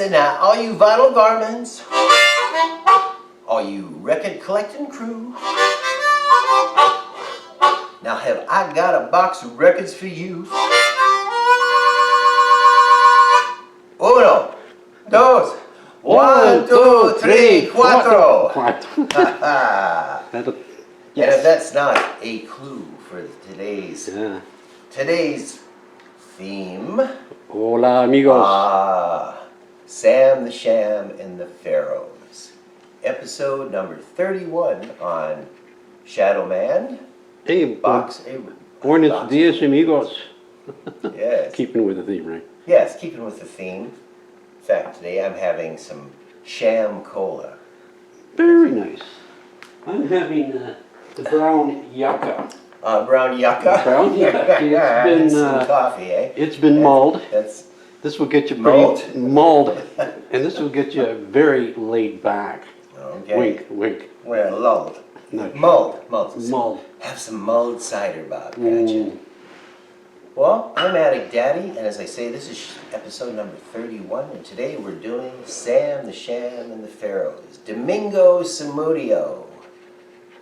Listen now, all you vinyl varmints, all you record collecting crew. Now have I got a box of records for you? Uno, dos, one, two, three, cuatro. And if that's not a clue for today's theme. Hola, amigos. Sam the Sham and the Pharaohs. Episode number 31 on Shadow Man. Hey, buenos dias, amigos. Yes. Keeping with the theme, right? Yes, keeping with the theme. In fact, today I'm having some sham cola. Very nice. I'm having the brown yucca. Brown yucca? Brown yucca. It's been coffee, eh? It's been mulled. This will get you pretty mulled, and this will get you very laid back. Okay. Wink, wink. Well, lulled. No. Mulled. Have some mulled cider, Bob. Gotcha. Well, I'm Addict Daddy, and as I say, this is episode number 31, and today we're doing Sam the Sham and the Pharaohs. Domingo Samudio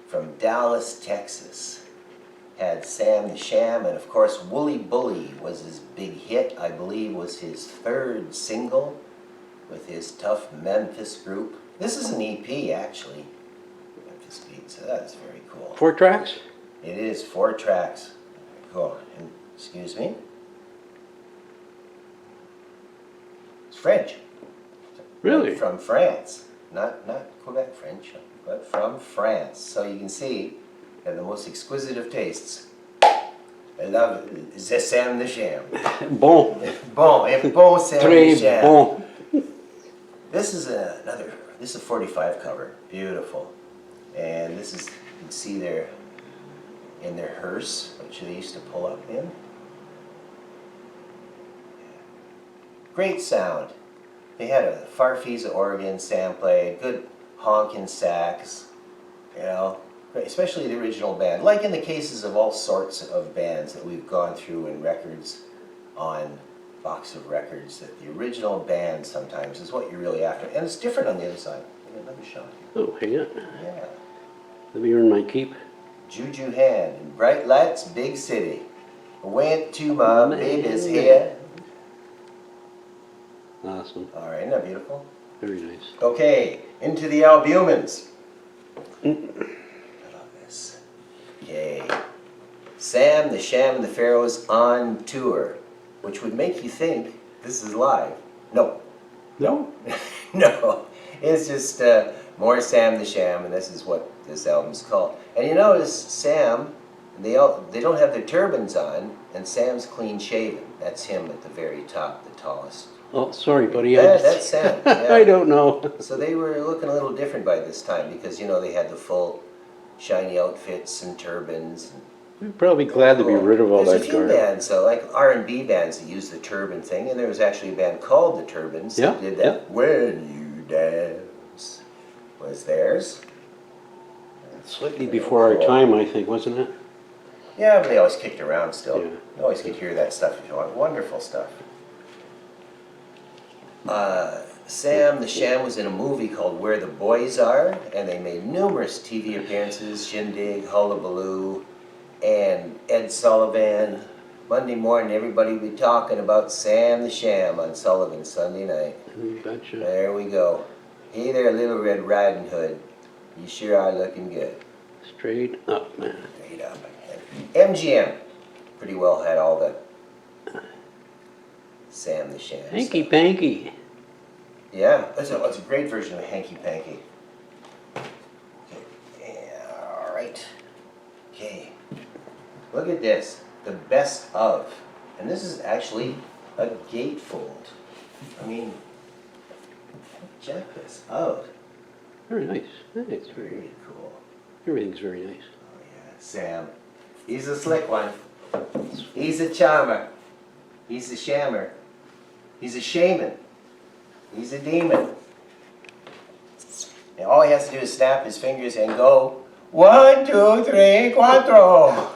from Dallas, Texas, had Sam the Sham, and of course Wooly Bully was his big hit. I believe was his third single with his tough Memphis group. This is an EP, actually. Memphis Beat, so that's very cool. 4 tracks? It is 4 tracks. Cool. And, excuse me. It's French. Really? From France. Not Quebec French, but from France. So you can see they have the most exquisite of tastes. I love it. C'est Sam the Sham. Bon. Bon Sam the Sham. Bon. This is a 45 cover. Beautiful. And this is, you can see there in their hearse, which they used to pull up in. Great sound. They had a Farfisa organ, Sam played, good honking sax, you know, especially the original band. Like in the cases of all sorts of bands that we've gone through in records on box of records, that the original band sometimes is what you're really after. And it's different on the other side. Another shot here. Oh, hang on. Yeah. Let me earn my keep. Juju Hand in Bright Lights, Big City. Went to my baby's hair. Awesome. All right, isn't that beautiful? Very nice. Okay, into the Albumens. I love this. Okay. Sam the Sham and the Pharaohs on tour, which would make you think this is live. No. No? No. It's just more Sam the Sham, and this is what this album's called. And you notice Sam, they don't have their turbans on, and Sam's clean shaven. That's him at the very top, the tallest. Oh, sorry, buddy. That's Sam. Yeah. I don't know. So they were looking a little different by this time because, you know, they had the full shiny outfits and turbans. We're probably glad to be rid of all There's that a few garb. bands, like R&B bands that use the turban thing, and there was actually a band called the Turbans that did that. Yeah. When You Dance was theirs. Slightly before our time, I think, wasn't it? Yeah, but they always kicked around still. Yeah. You always could hear that stuff if you want. Wonderful stuff. Sam the Sham was in a movie called Where the Boys Are, and they made numerous TV appearances, Shindig, Hullabaloo, and Ed Sullivan. Monday morning, everybody would be talking about Sam the Sham on Sullivan Sunday night. Gotcha. There we go. Hey there, Little Red Riding Hood. You sure are looking good. Straight up, man. Straight up. MGM pretty well had all the Sam the Sham. Hanky Panky. Yeah, it's a great version of Hanky Panky. Okay, yeah, all right. Okay, look at this, the best of, and this is actually a gatefold. I mean, check this out. Very nice. It's very cool. Everything's very nice. Oh yeah, Sam. He's a slick one. He's a charmer. He's a shammer. He's a shaman. He's a demon. And all he has to do is snap his fingers and go, 1, 2, 3, 4.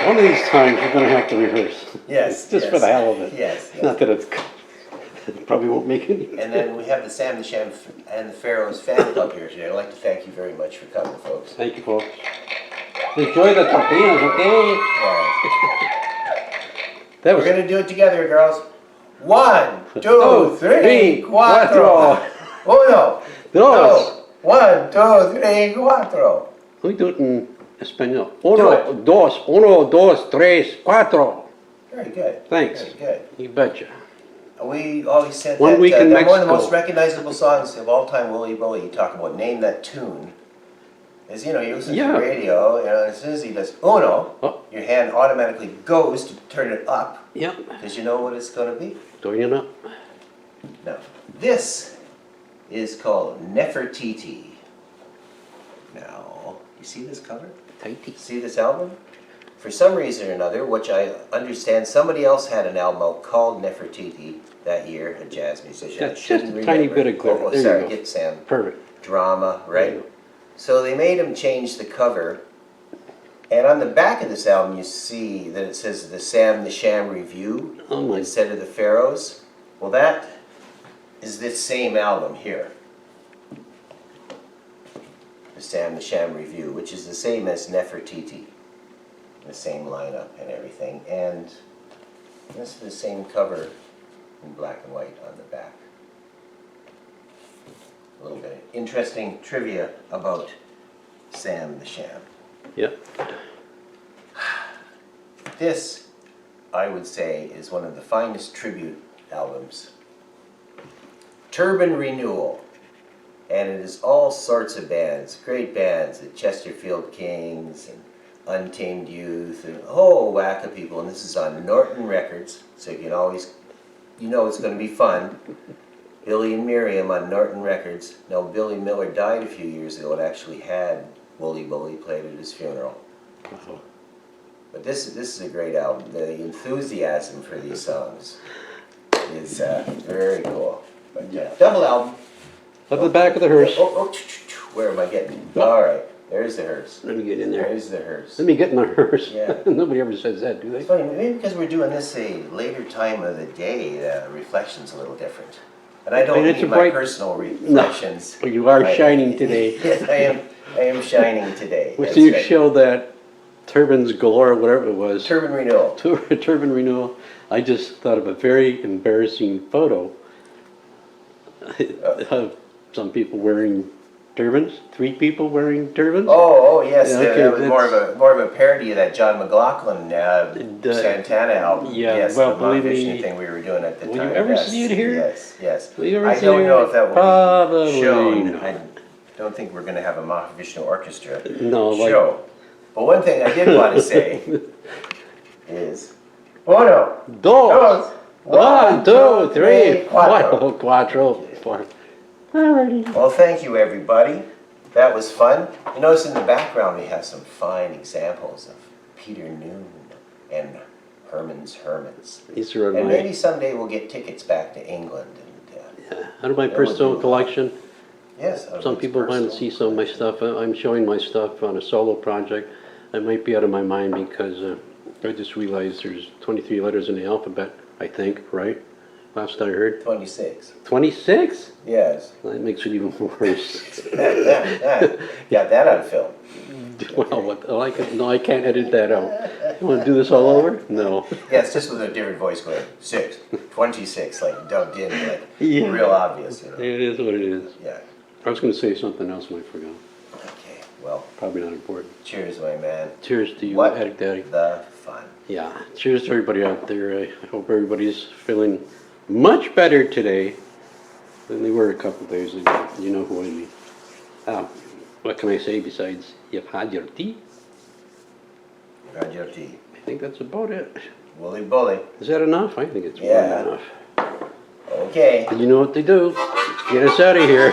One of these times we're gonna have to rehearse. Yes. Just for the hell of it. Yes. Not that it's, it probably won't make any. And then we have the Sam the Sham and the Pharaohs fan club here today. I'd like to thank you very much for coming, folks. Thank you, folks. Enjoy the tortillas, okay? That We're was gonna do it together, girls. 1, 2, 3, 4. Uno, dos. 1, 2, 3, 4. Let me do it in Espanol. Do Uno, dos, tres, cuatro. Very good. Thanks. Very good. You betcha. We always said One that week in that one of the Mexico. most recognizable songs of all time, Wooly Bully, you talk about name that tune. Is, you listen to the radio, and as soon as he does uno, your hand automatically goes to turn it up. Yep. Because you know what it's going to be. Doing it up. Now, this is called Nefertiti. Now, you see this cover? Tighty. See this album? For some reason or another, which I understand somebody else had an album out called Nefertiti that year, a jazz musician. I Just shouldn't a tiny remember. bit of glitter. Oh, There you sorry, go. get Sam. Perfect. Drama, There you right? go. So they made him change the cover. And on the back of this album, you see that it says the Sam the Sham Review Oh my. instead of the Pharaohs. Well, that is this same album here. The Sam the Sham Review, which is the same as Nefertiti. The same lineup and everything. And this is the same cover in black and white on the back. A little bit of interesting trivia about Sam the Sham. Yep. This, I would say, is one of the finest tribute albums. Turban Renewal. And it is all sorts of bands, great bands, the Chesterfield Kings and Untamed Youth and a whole whack of people. And this is on Norton Records, so you can always, it's going to be fun. Billy and Miriam on Norton Records. Now, Billy Miller died a few years ago and actually had Wooly Bully played at his funeral. Uh-huh. But this is a great album. The enthusiasm for these songs is very cool. But double album. Up the back of the hearse. Where am I getting? All right, there's the hearse. Let me get in there. There's the hearse. Let me get in the hearse. Yeah. Nobody ever says that, do they? It's funny, maybe because we're doing this a later time of the day, the reflection's a little different. And I don't And it's mean a my bright- personal reflections. But you are shining today. Yes, I am shining today. Well, That's so you right. show that Turbans Galore, whatever it was. Turban Renewal. Turban Renewal. I just thought of a very embarrassing photo of some people wearing turbans. 3 people wearing turbans. Oh yes, Yeah, okay, that was that's- more of a parody of that John McLaughlin Santana album. Yeah, yes, well, the Mount believe Vision me, thing we were doing at the will time. you ever yes, see it here? Yes, yes. Will you ever I see don't it? know if that will Probably be shown. not. I don't think we're going to have a Mount Vision Orchestra No, like- show. But one thing I did want to say is, uno, Dos. 1, 2, 3, cuatro. quattro. Alrighty. Well, thank you, everybody. That was fun. You notice in the background we have some fine examples of Peter Noon and Herman's Hermits. These are And my, maybe someday we'll get tickets back to England. And, out of my that would personal be- collection. yes. Some people want to see some of my stuff. I'm showing my stuff on a solo project. I might be out of my mind because I just realized there's 23 letters in the alphabet, I think, right? Last I heard. 26. 26? Yes. That makes it even worse. Got that on film. Well, no, I can't edit that out. You want to do this all over? No. Yeah, it's just with a different voice going, 6, 26, like dubbed in, like Yeah. real obvious, It is what it is. Yeah. I was going to say something else and I forgot. Okay, well, Probably not important. cheers, my man. Cheers to you, What Addict Daddy. the fun. Yeah, cheers to everybody out there. I hope everybody's feeling much better today than they were a couple days ago. You know who I mean. What can I say besides you've had your tea? Got your tea. I think that's about it. Wooly bully. Is that enough? I think it's more Yeah. than enough. Okay. And you know what they do? Get us out of here.